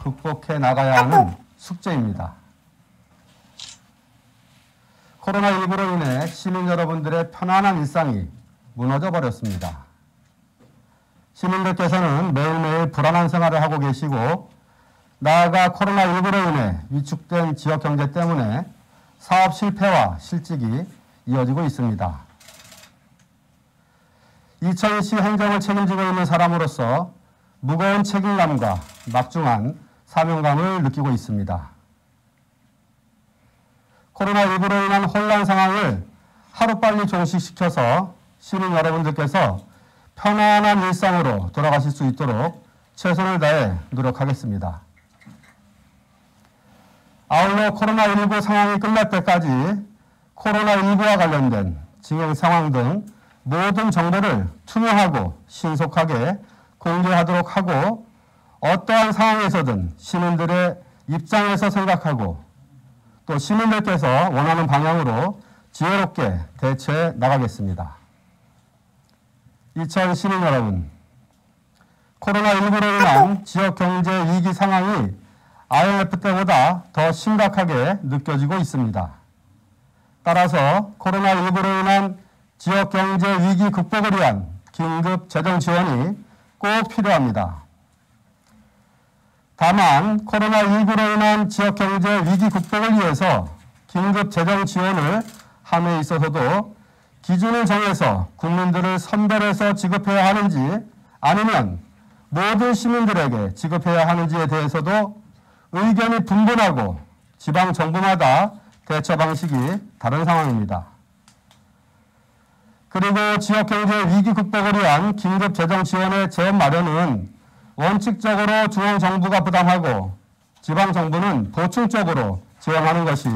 극복해 나가야 하는 숙제입니다. 코로나19로 인해 시민 여러분들의 편안한 일상이 무너져 버렸습니다. 시민들께서는 매일매일 불안한 생활을 하고 계시고 나아가 코로나19로 인해 위축된 지역 경제 때문에 사업 실패와 실직이 이어지고 있습니다. 이천시 행정을 책임지고 있는 사람으로서 무거운 책임감과 막중한 사명감을 느끼고 있습니다. 코로나19로 인한 혼란 상황을 하루빨리 종식시켜서 시민 여러분들께서 편안한 일상으로 돌아가실 수 있도록 최선을 다해 노력하겠습니다. 아울러 코로나19 상황이 끝날 때까지 코로나19와 관련된 진행 상황 등 모든 정보를 투명하고 신속하게 공개하도록 하고 어떠한 상황에서든 시민들의 입장에서 생각하고 또 시민들께서 원하는 방향으로 지혜롭게 대처해 나가겠습니다. 이천 시민 여러분, 코로나19로 인한 지역 경제 위기 상황이 IMF 때보다 더 심각하게 느껴지고 있습니다. 따라서 코로나19로 인한 지역 경제 위기 극복을 위한 긴급 재정 지원이 꼭 필요합니다. 다만 코로나19로 인한 지역 경제 위기 극복을 위해서 긴급 재정 지원을 함에 있어서도 기준을 정해서 국민들을 선별해서 지급해야 하는지 아니면 모든 시민들에게 지급해야 하는지에 대해서도 의견이 분분하고 지방정부마다 대처 방식이 다른 상황입니다. 그리고 지역경제 위기 극복을 위한 긴급재정 지원의 재원 마련은 원칙적으로 중앙정부가 부담하고 지방정부는 보충적으로 지원하는 것이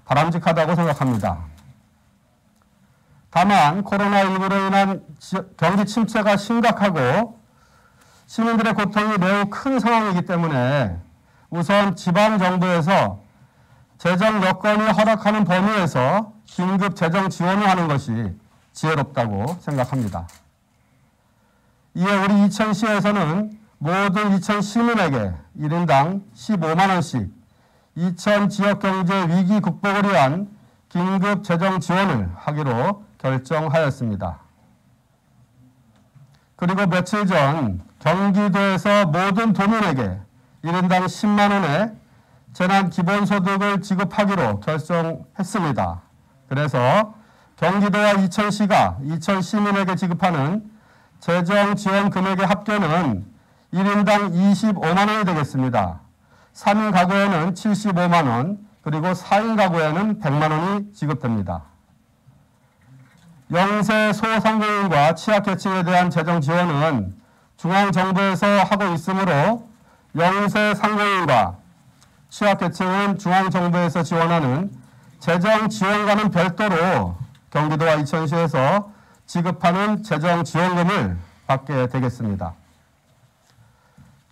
바람직하다고 생각합니다. 다만 코로나19로 인한 경기 침체가 심각하고 시민들의 고통이 매우 큰 상황이기 때문에 우선 지방정부에서 재정 여건이 허락하는 범위에서 긴급 재정 지원을 하는 것이 지혜롭다고 생각합니다. 이에 우리 이천시에서는 모든 이천 시민에게 1인당 15만 원씩 이천 지역경제 위기 극복을 위한 긴급 재정 지원을 하기로 결정하였습니다. 그리고 며칠 전 경기도에서 모든 도민에게 1인당 10만 원의 재난 기본소득을 지급하기로 결정했습니다. 그래서 경기도와 이천시가 이천 시민에게 지급하는 재정 지원 금액의 합계는 1인당 25만 원이 되겠습니다. 3인 가구에는 75만 원, 그리고 4인 가구에는 100만 원이 지급됩니다. 영세 소상공인과 취약계층에 대한 재정 지원은 중앙정부에서 하고 있으므로 영세 상공인과 취약계층은 중앙정부에서 지원하는 재정 지원과는 별도로 경기도와 이천시에서 지급하는 재정 지원금을 받게 되겠습니다.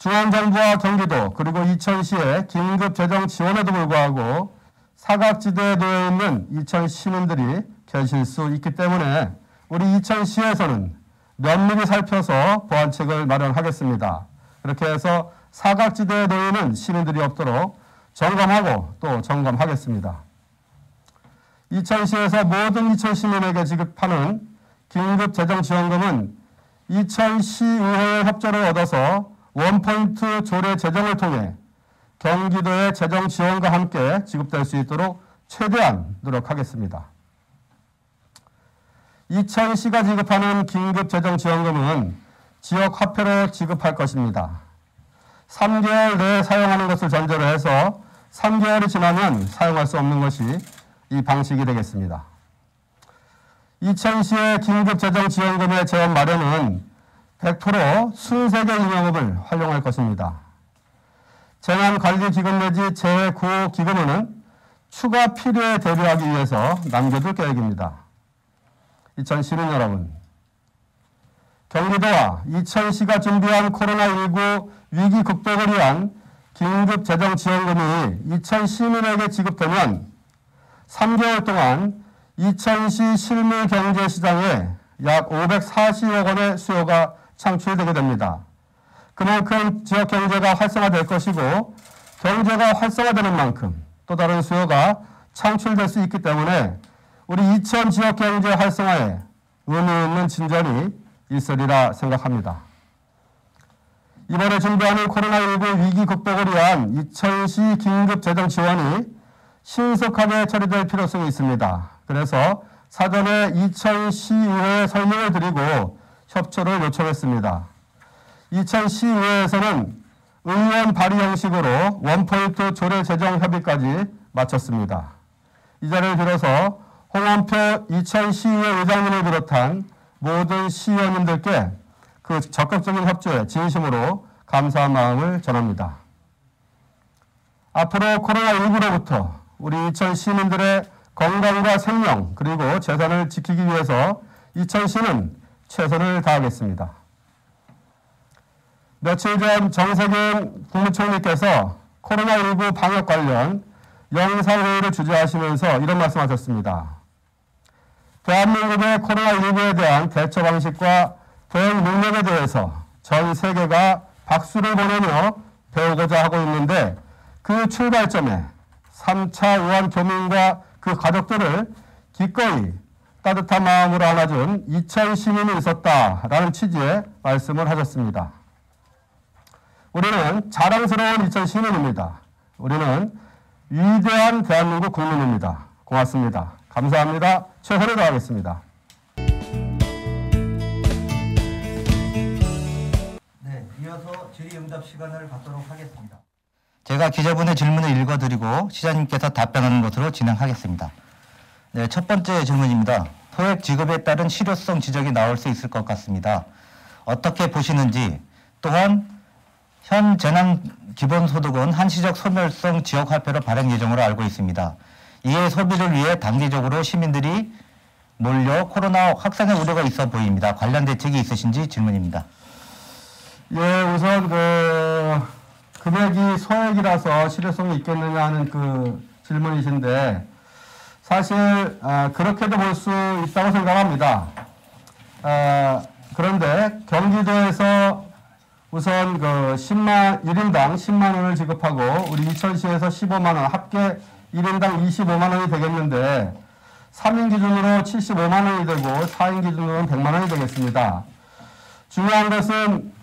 중앙정부와 경기도 그리고 이천시의 긴급 재정 지원에도 불구하고 사각지대에 놓여 있는 이천 시민들이 계실 수 있기 때문에 우리 이천시에서는 면밀히 살펴서 보완책을 마련하겠습니다. 그렇게 해서 사각지대에 놓이는 시민들이 없도록 점검하고 또 점검하겠습니다. 이천시에서 모든 이천 시민에게 지급하는 긴급 재정 지원금은 이천시의회의 협조를 얻어서 원포인트 조례 제정을 통해 경기도의 재정 지원과 함께 지급될 수 있도록 최대한 노력하겠습니다. 이천시가 지급하는 긴급 재정 지원금은 지역 화폐로 지급할 것입니다. 3개월 내에 사용하는 것을 전제로 해서 3개월이 지나면 사용할 수 없는 것이 이 방식이 되겠습니다. 이천시의 긴급 재정 지원금의 재원 마련은 100% 순세계 인형업을 활용할 것입니다. 재난관리기금 내지 재구호기금은 추가 필요에 대비하기 위해서 남겨둘 계획입니다. 이천 시민 여러분, 경기도와 이천시가 준비한 코로나19 위기 극복을 위한 긴급 재정 지원금이 이천 시민에게 지급되면 3개월 동안 이천시 실물 경제 시장에 약 540억 원의 수요가 창출되게 됩니다. 그만큼 지역 경제가 활성화될 것이고 경제가 활성화되는 만큼 또 다른 수요가 창출될 수 있기 때문에 우리 이천 지역 경제 활성화에 의미 있는 진전이 있으리라 생각합니다. 이번에 준비하는 코로나19 위기 극복을 위한 이천시 긴급 재정 지원이 신속하게 처리될 필요성이 있습니다. 그래서 사전에 이천시의회에 설명을 드리고 협조를 요청했습니다. 이천시의회에서는 의원 발의 형식으로 원포인트 조례 제정 협의까지 마쳤습니다. 이 자리를 빌어서 홍원표 이천시의회 의장님을 비롯한 모든 시의원님들께 그 적극적인 협조에 진심으로 감사한 마음을 전합니다. 앞으로 코로나19로부터 우리 이천 시민들의 건강과 생명 그리고 재산을 지키기 위해서 이천시는 최선을 다하겠습니다. 며칠 전 정세균 국무총리께서 코로나19 방역 관련 영상회의를 주재하시면서 이런 말씀하셨습니다. 대한민국의 코로나19에 대한 대처 방식과 대응 능력에 대해서 전 세계가 박수를 보내며 배우고자 하고 있는데 그 출발점에 3차 우한 교민과 그 가족들을 기꺼이 따뜻한 마음으로 안아준 이천 시민이 있었다라는 취지의 말씀을 하셨습니다. 우리는 자랑스러운 이천 시민입니다. 우리는 위대한 대한민국 국민입니다. 고맙습니다. 감사합니다. 최선을 다하겠습니다. 네, 이어서 질의응답 시간을 갖도록 하겠습니다. 제가 기자분의 질문을 읽어드리고 시장님께서 답변하는 것으로 진행하겠습니다. 네, 첫 번째 질문입니다. 소액 지급에 따른 실효성 지적이 나올 수 있을 것 같습니다. 어떻게 보시는지, 또한 현 재난기본소득은 한시적 소멸성 지역화폐로 발행 예정으로 알고 있습니다. 이에 소비를 위해 단기적으로 시민들이 몰려 코로나 확산의 우려가 있어 보입니다. 관련 대책이 있으신지 질문입니다. 예, 우선 금액이 소액이라서 실효성이 있겠느냐 하는 그 질문이신데 사실 그렇게도 볼 수 있다고 생각합니다. 그런데 경기도에서 우선 1인당 10만 원을 지급하고 우리 이천시에서 15만 원, 합계 1인당 25만 원이 되겠는데 3인 기준으로 75만 원이 되고 4인 기준으로는 100만 원이 되겠습니다. 중요한 것은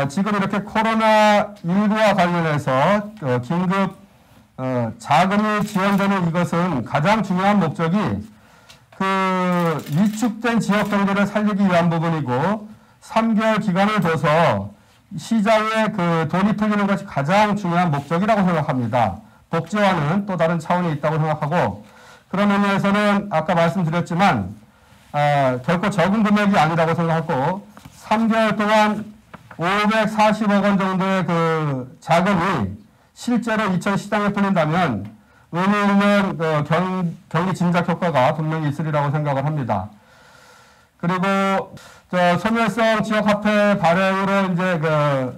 지금 이렇게 코로나19와 관련해서 긴급 자금이 지원되는 이것은 가장 중요한 목적이 그 위축된 지역 경제를 살리기 위한 부분이고 3개월 기간을 둬서 시장에 그 돈이 풀리는 것이 가장 중요한 목적이라고 생각합니다. 복지와는 또 다른 차원이 있다고 생각하고 그런 의미에서는 아까 말씀드렸지만 결코 적은 금액이 아니라고 생각하고 3개월 동안 540억 원 정도의 그 자금이 실제로 이천 시장에 풀린다면 의미 있는 경기 진작 효과가 분명히 있으리라고 생각을 합니다. 그리고 소멸성 지역화폐 발행으로 이제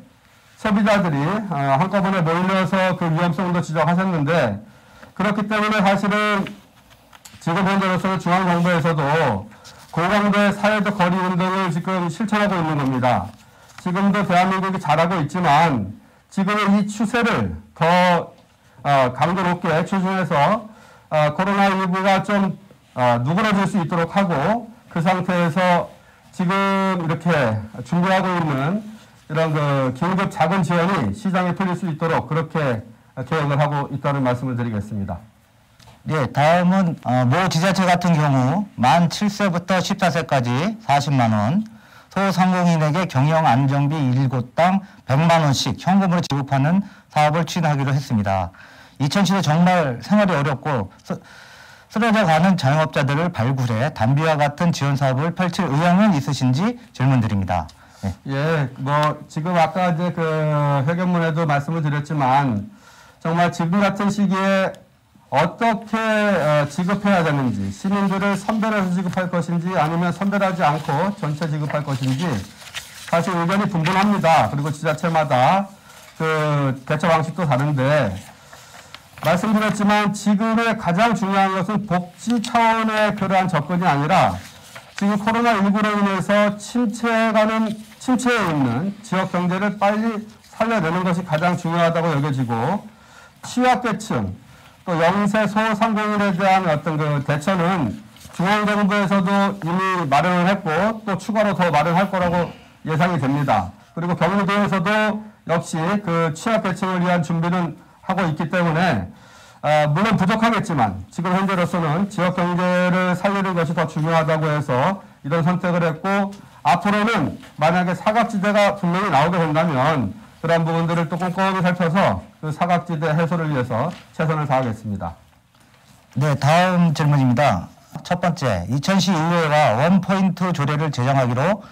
소비자들이 한꺼번에 몰려서 그 위험성도 지적하셨는데 그렇기 때문에 사실은 지금 현재로서는 중앙정부에서도 고강도의 사회적 거리 운동을 지금 실천하고 있는 겁니다. 지금도 대한민국이 잘하고 있지만 지금의 이 추세를 더 강도 높게 추진해서 코로나19가 좀 누그러질 수 있도록 하고 그 상태에서 지금 이렇게 준비하고 있는 이런 긴급 자금 지원이 시장에 풀릴 수 있도록 그렇게 계획을 하고 있다는 말씀을 드리겠습니다. 네, 다음은 모 지자체 같은 경우 만 7세부터 14세까지 40만 원, 소상공인에게 경영안정비 1곳당 100만 원씩 현금으로 지급하는 사업을 추진하기로 했습니다. 이천시도 정말 생활이 어렵고 쓰러져가는 자영업자들을 발굴해 단비와 같은 지원 사업을 펼칠 의향은 있으신지 질문드립니다. 네. 예, 지금 아까 이제 회견문에도 말씀을 드렸지만 정말 지금 같은 시기에 어떻게 지급해야 되는지, 시민들을 선별해서 지급할 것인지 아니면 선별하지 않고 전체 지급할 것인지 사실 의견이 분분합니다. 그리고 지자체마다 그 대처 방식도 다른데 말씀드렸지만 지금의 가장 중요한 것은 복지 차원의 그러한 접근이 아니라 지금 코로나19로 인해서 침체해가는 침체에 있는 지역 경제를 빨리 살려내는 것이 가장 중요하다고 여겨지고, 취약계층, 또 영세 소상공인에 대한 어떤 그 대처는 중앙정부에서도 이미 마련을 했고 또 추가로 더 마련할 거라고 예상이 됩니다. 그리고 경기도에서도 역시 그 취약계층을 위한 준비는 하고 있기 때문에 물론 부족하겠지만 지금 현재로서는 지역 경제를 살리는 것이 더 중요하다고 해서 이런 선택을 했고, 앞으로는 만약에 사각지대가 분명히 나오게 된다면 그런 부분들을 또 꼼꼼히 살펴서 그 사각지대 해소를 위해서 최선을 다하겠습니다. 네, 다음 질문입니다. 첫 번째, 이천시 의회와 원포인트 조례를 제정하기로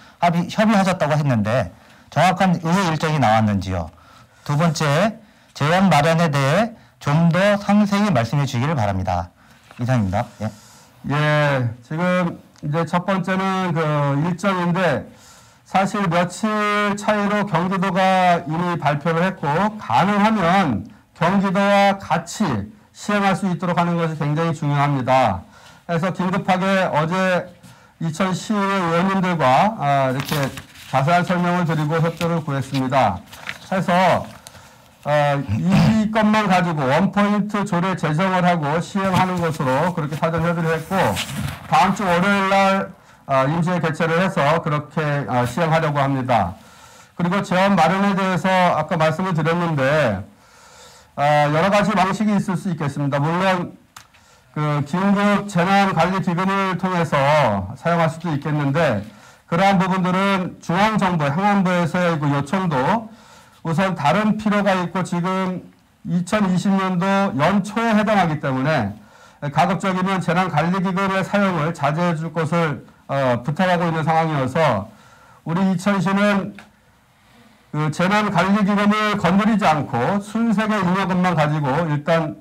협의하셨다고 했는데 정확한 의회 일정이 나왔는지요? 두 번째, 재원 마련에 대해 좀 더 상세히 말씀해 주시기를 바랍니다. 이상입니다. 예. 예, 지금 이제 첫 번째는 그 일정인데 사실 며칠 차이로 경기도가 이미 발표를 했고, 가능하면 경기도와 같이 시행할 수 있도록 하는 것이 굉장히 중요합니다. 그래서 긴급하게 어제 이천시의회 의원님들과 이렇게 자세한 설명을 드리고 협조를 구했습니다. 해서 이 것만 가지고 원포인트 조례 제정을 하고 시행하는 것으로 그렇게 사전 협의를 했고, 다음 주 월요일 날 임시회 개최를 해서 그렇게 시행하려고 합니다. 그리고 재원 마련에 대해서 아까 말씀을 드렸는데 여러 가지 방식이 있을 수 있겠습니다. 물론 그 긴급 재난관리기금을 통해서 사용할 수도 있겠는데, 그러한 부분들은 중앙정부, 행안부에서의 그 요청도 우선 다른 필요가 있고 지금 2020년도 연초에 해당하기 때문에 가급적이면 재난관리기금의 사용을 자제해 줄 것을 부탁하고 있는 상황이어서 우리 이천시는 그 재난관리기금을 건드리지 않고 순색의 잉여금만 가지고 일단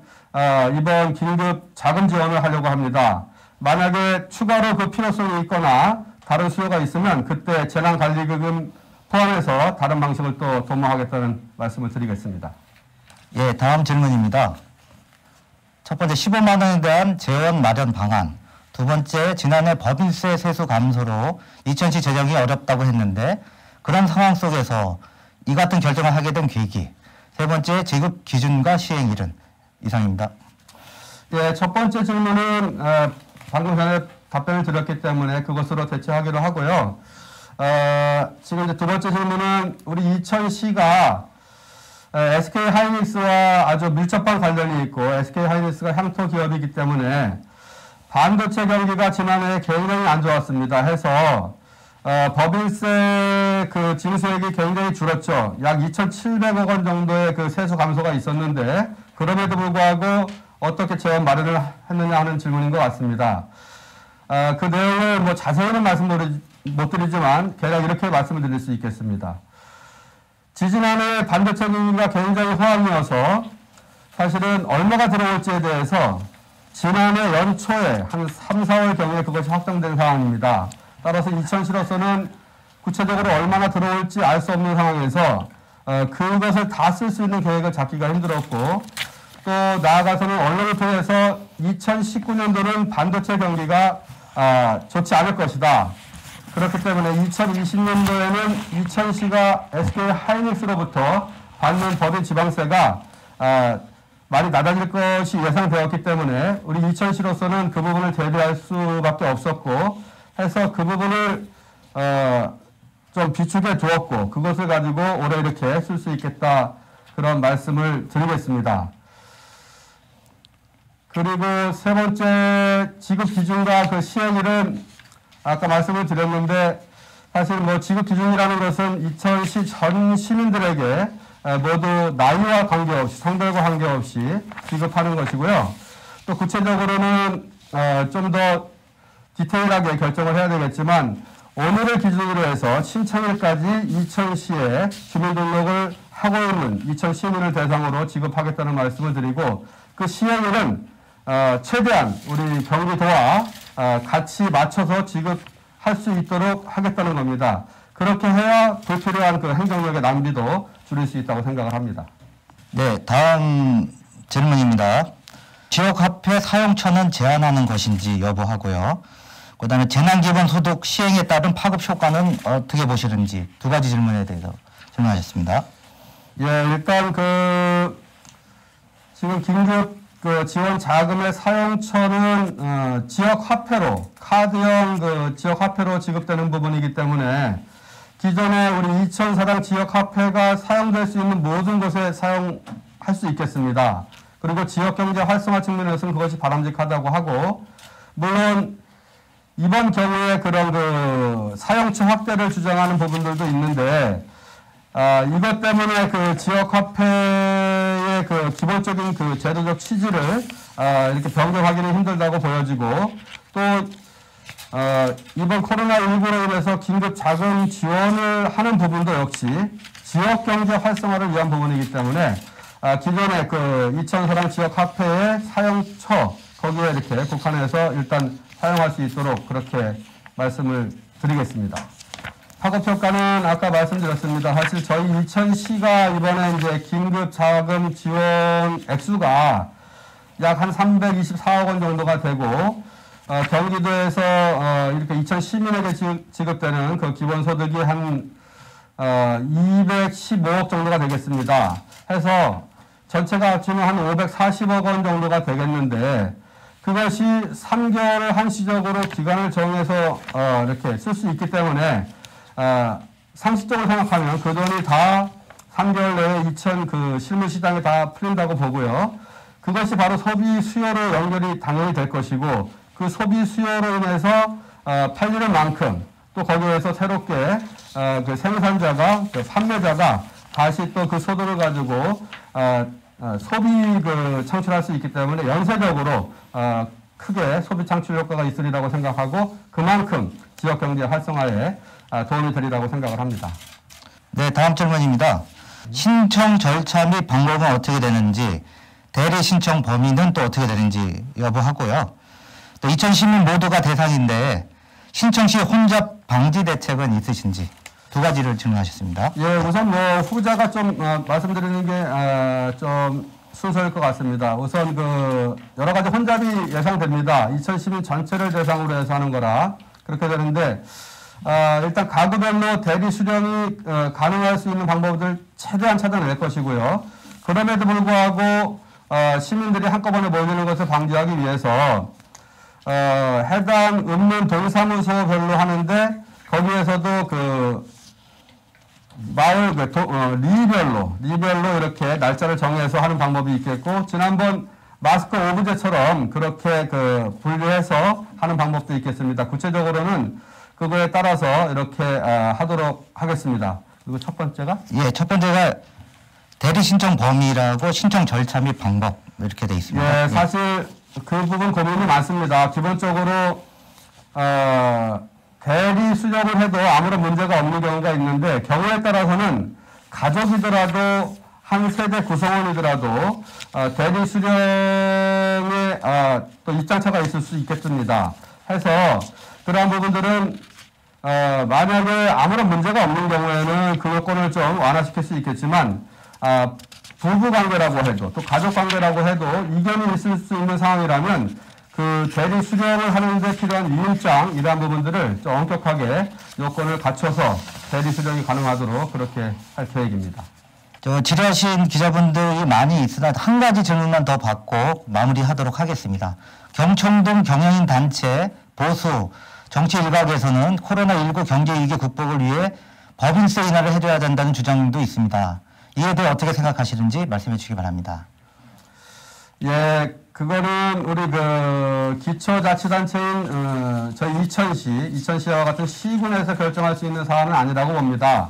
이번 긴급 자금 지원을 하려고 합니다. 만약에 추가로 그 필요성이 있거나 다른 수요가 있으면 그때 재난관리기금 포함해서 다른 방식을 또 도모하겠다는 말씀을 드리겠습니다. 예, 다음 질문입니다. 첫 번째, 15만 원에 대한 재원 마련 방안. 두 번째, 지난해 법인세 세수 감소로 이천시 재정이 어렵다고 했는데 그런 상황 속에서 이 같은 결정을 하게 된 계기. 세 번째, 지급 기준과 시행일은. 이상입니다. 예, 첫 번째 질문은 방금 전에 답변을 드렸기 때문에 그것으로 대처하기로 하고요. 지금 이제 두 번째 질문은 우리 이천시가 SK 하이닉스와 아주 밀접한 관련이 있고 SK 하이닉스가 향토 기업이기 때문에 반도체 경기가 지난해 굉장히 안 좋았습니다. 해서 법인세 그 징수액이 굉장히 줄었죠. 약 2,700억 원 정도의 그 세수 감소가 있었는데 그럼에도 불구하고 어떻게 재원 마련을 했느냐 하는 질문인 것 같습니다. 그 내용을 뭐 자세히는 말씀 못 드리지만 대략 이렇게 말씀을 드릴 수 있겠습니다. 지지난해 반도체 경기가 굉장히 호황이어서 사실은 얼마가 들어올지에 대해서 지난해 연초에 한 3, 4월 경에 그것이 확정된 상황입니다. 따라서 이천시로서는 구체적으로 얼마나 들어올지 알 수 없는 상황에서 그것을 다 쓸 수 있는 계획을 잡기가 힘들었고, 또 나아가서는 언론을 통해서 2019년도는 반도체 경기가 좋지 않을 것이다. 그렇기 때문에 2020년도에는 이천시가 SK 하이닉스로부터 받는 법인 지방세가 많이 낮아질 것이 예상되었기 때문에 우리 이천시로서는 그 부분을 대비할 수밖에 없었고 해서 그 부분을 좀 비축해 두었고 그것을 가지고 올해 이렇게 쓸 수 있겠다 그런 말씀을 드리겠습니다. 그리고 세 번째 지급 기준과 그 시행일은 아까 말씀을 드렸는데 사실 뭐 지급 기준이라는 것은 이천시 전 시민들에게 모두 나이와 관계없이 성별과 관계없이 지급하는 것이고요. 또 구체적으로는 좀 더 디테일하게 결정을 해야 되겠지만 오늘을 기준으로 해서 신청일까지 이천시에 주민등록을 하고 있는 이천 시민을 대상으로 지급하겠다는 말씀을 드리고 그 시행일은 최대한 우리 경기도와 같이 맞춰서 지급할 수 있도록 하겠다는 겁니다. 그렇게 해야 불필요한 그 행정력의 낭비도 줄일 수 있다고 생각을 합니다. 네, 다음 질문입니다. 지역화폐 사용처는 제한하는 것인지 여부하고요. 그다음에 재난기본소득 시행에 따른 파급 효과는 어떻게 보시는지 두 가지 질문에 대해서 질문하셨습니다. 예, 일단 지금 긴급 지원 자금의 사용처는 지역 화폐로 카드형 지역 화폐로 지급되는 부분이기 때문에 기존에 우리 이천사당 지역 화폐가 사용될 수 있는 모든 곳에 사용할 수 있겠습니다. 그리고 지역 경제 활성화 측면에서는 그것이 바람직하다고 하고, 물론 이번 경우에 그런 사용처 확대를 주장하는 부분들도 있는데, 이것 때문에 지역 화폐의 기본적인 제도적 취지를 이렇게 변경하기는 힘들다고 보여지고, 또 이번 코로나19로 인해서 긴급 자금 지원을 하는 부분도 역시 지역 경제 활성화를 위한 부분이기 때문에 기존의 이천사당 지역 화폐의 사용처 거기에 이렇게 국한해서 일단 사용할 수 있도록 그렇게 말씀을 드리겠습니다. 파급 효과는 아까 말씀드렸습니다. 사실 저희 이천시가 이번에 이제 긴급 자금 지원 액수가 약 한 324억 원 정도가 되고, 경기도에서 이렇게 이천 시민에게 지급되는 기본소득이 한 215억 정도가 되겠습니다. 해서 전체가 합치면 한 540억 원 정도가 되겠는데, 그것이 3개월을 한시적으로 기간을 정해서 이렇게 쓸 수 있기 때문에 상식적으로 생각하면 그 돈이 다 3개월 내에 이천 실물 시장에 다 풀린다고 보고요. 그것이 바로 소비 수요로 연결이 당연히 될 것이고, 그 소비 수요로 인해서 팔리는 만큼 또 거기에서 새롭게 생산자가 판매자가 다시 또 그 소득을 가지고 소비 창출할 수 있기 때문에 연쇄적으로 크게 소비 창출 효과가 있으리라고 생각하고, 그만큼 지역 경제 활성화에 도움이 되리라고 생각을 합니다. 네, 다음 질문입니다. 신청 절차 및 방법은 어떻게 되는지, 대리 신청 범위는 또 어떻게 되는지 여부하고요. 또 이천 시민 모두가 대상인데 신청 시 혼잡 방지 대책은 있으신지 두 가지를 질문하셨습니다. 예, 우선 후자가 좀 말씀드리는 게 좀 순서일 것 같습니다. 우선 여러 가지 혼잡이 예상됩니다. 이천 시민 전체를 대상으로 해서 하는 거라 그렇게 되는데, 일단 가구별로 대리 수령이 가능할 수 있는 방법들 최대한 찾아낼 것이고요. 그럼에도 불구하고 시민들이 한꺼번에 몰리는 것을 방지하기 위해서 해당 읍면 동사무소별로 하는데, 거기에서도 마을 리별로 이렇게 날짜를 정해서 하는 방법이 있겠고, 지난번 마스크 오브제처럼 그렇게 분류해서 하는 방법도 있겠습니다. 구체적으로는 그거에 따라서 이렇게 하도록 하겠습니다. 그리고 첫 번째가? 예, 첫 번째가 대리 신청 범위라고 신청 절차 및 방법 이렇게 돼 있습니다. 예, 사실 그 부분 고민이 많습니다. 기본적으로 대리 수령을 해도 아무런 문제가 없는 경우가 있는데, 경우에 따라서는 가족이더라도 한 세대 구성원이더라도 대리 수령에 또 입장차가 있을 수 있겠습니다. 해서 그러한 부분들은 만약에 아무런 문제가 없는 경우에는 그 요건을 좀 완화시킬 수 있겠지만, 부부 관계라고 해도 또 가족 관계라고 해도 이견이 있을 수 있는 상황이라면 대리 수령을 하는데 필요한 위임장 이러한 부분들을 좀 엄격하게 요건을 갖춰서 대리 수령이 가능하도록 그렇게 할 계획입니다. 질의하신 기자분들이 많이 있으나 한 가지 질문만 더 받고 마무리하도록 하겠습니다. 경청동 경영인 단체 보수 정치 일각에서는 코로나19 경제 위기 극복을 위해 법인세 인하를 해줘야 된다는 주장도 있습니다. 이에 대해 어떻게 생각하시는지 말씀해 주시기 바랍니다. 예, 그거는 우리 기초자치단체인 저희 이천시와 같은 시군에서 결정할 수 있는 사안은 아니라고 봅니다.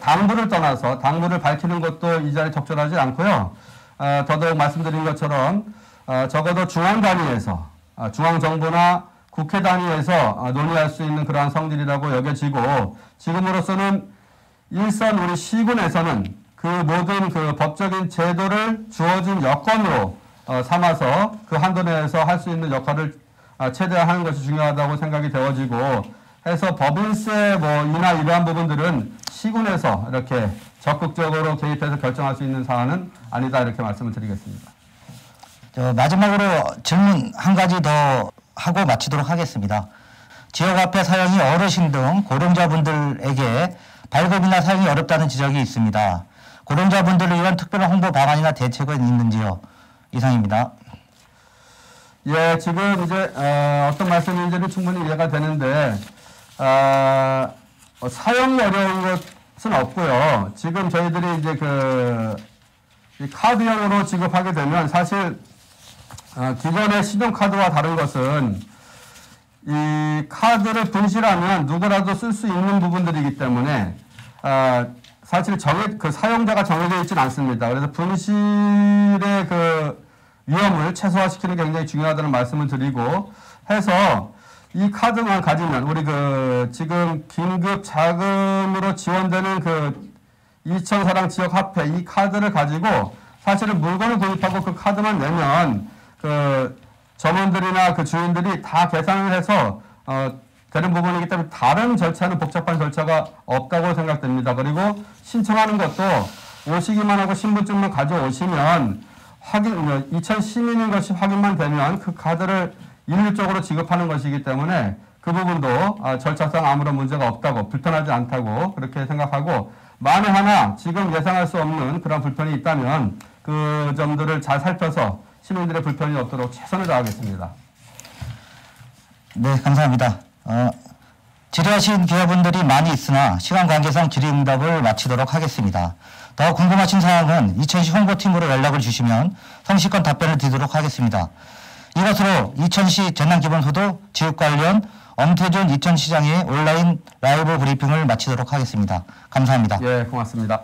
당부를 떠나서 당부를 밝히는 것도 이 자리에 적절하지 않고요. 더더욱 말씀드린 것처럼 적어도 중앙 단위에서 중앙정부나 국회 단위에서 논의할 수 있는 그러한 성질이라고 여겨지고, 지금으로서는 일선 우리 시군에서는 그 모든 법적인 제도를 주어진 여건으로 삼아서 그 한도 내에서 할 수 있는 역할을 최대한 하는 것이 중요하다고 생각이 되어지고, 해서 법인세 인하 이러한 부분들은 시군에서 이렇게 적극적으로 개입해서 결정할 수 있는 사안은 아니다, 이렇게 말씀을 드리겠습니다. 마지막으로 질문 한 가지 더 하고 마치도록 하겠습니다. 지역화폐 사용이 어르신 등 고령자분들에게 발급이나 사용이 어렵다는 지적이 있습니다. 고령자분들을 위한 특별한 홍보 방안이나 대책은 있는지요? 이상입니다. 예, 지금 이제 어떤 말씀인지는 충분히 이해가 되는데 사용이 어려운 것은 없고요. 지금 저희들이 이제 이 카드형으로 지급하게 되면 사실 기존의 신용카드와 다른 것은 이 카드를 분실하면 누구라도 쓸 수 있는 부분들이기 때문에 사실 사용자가 정해져 있지는 않습니다. 그래서 분실의 위험을 최소화시키는 게 굉장히 중요하다는 말씀을 드리고 해서 이 카드만 가지면 우리 지금 긴급 자금으로 지원되는 이천사랑 지역 화폐 이 카드를 가지고 사실은 물건을 구입하고 그 카드만 내면 점원들이나 주인들이 다 계산을 해서 되는 부분이기 때문에 다른 절차는 복잡한 절차가 없다고 생각됩니다. 그리고 신청하는 것도 오시기만 하고 신분증만 가져오시면 이천 시민인 것이 확인만 되면 그 카드를 일률적으로 지급하는 것이기 때문에 그 부분도 절차상 아무런 문제가 없다고 불편하지 않다고 그렇게 생각하고 만에 하나 지금 예상할 수 없는 그런 불편이 있다면 그 점들을 잘 살펴서 시민들의 불편이 없도록 최선을 다하겠습니다. 네, 감사합니다. 질의하신 기자분들이 많이 있으나 시간 관계상 질의응답을 마치도록 하겠습니다. 더 궁금하신 사항은 이천시 홍보팀으로 연락을 주시면 성실한 답변을 드리도록 하겠습니다. 이것으로 이천시 재난기본소득 지급 관련 엄태준 이천시장의 온라인 라이브 브리핑을 마치도록 하겠습니다. 감사합니다. 예, 고맙습니다.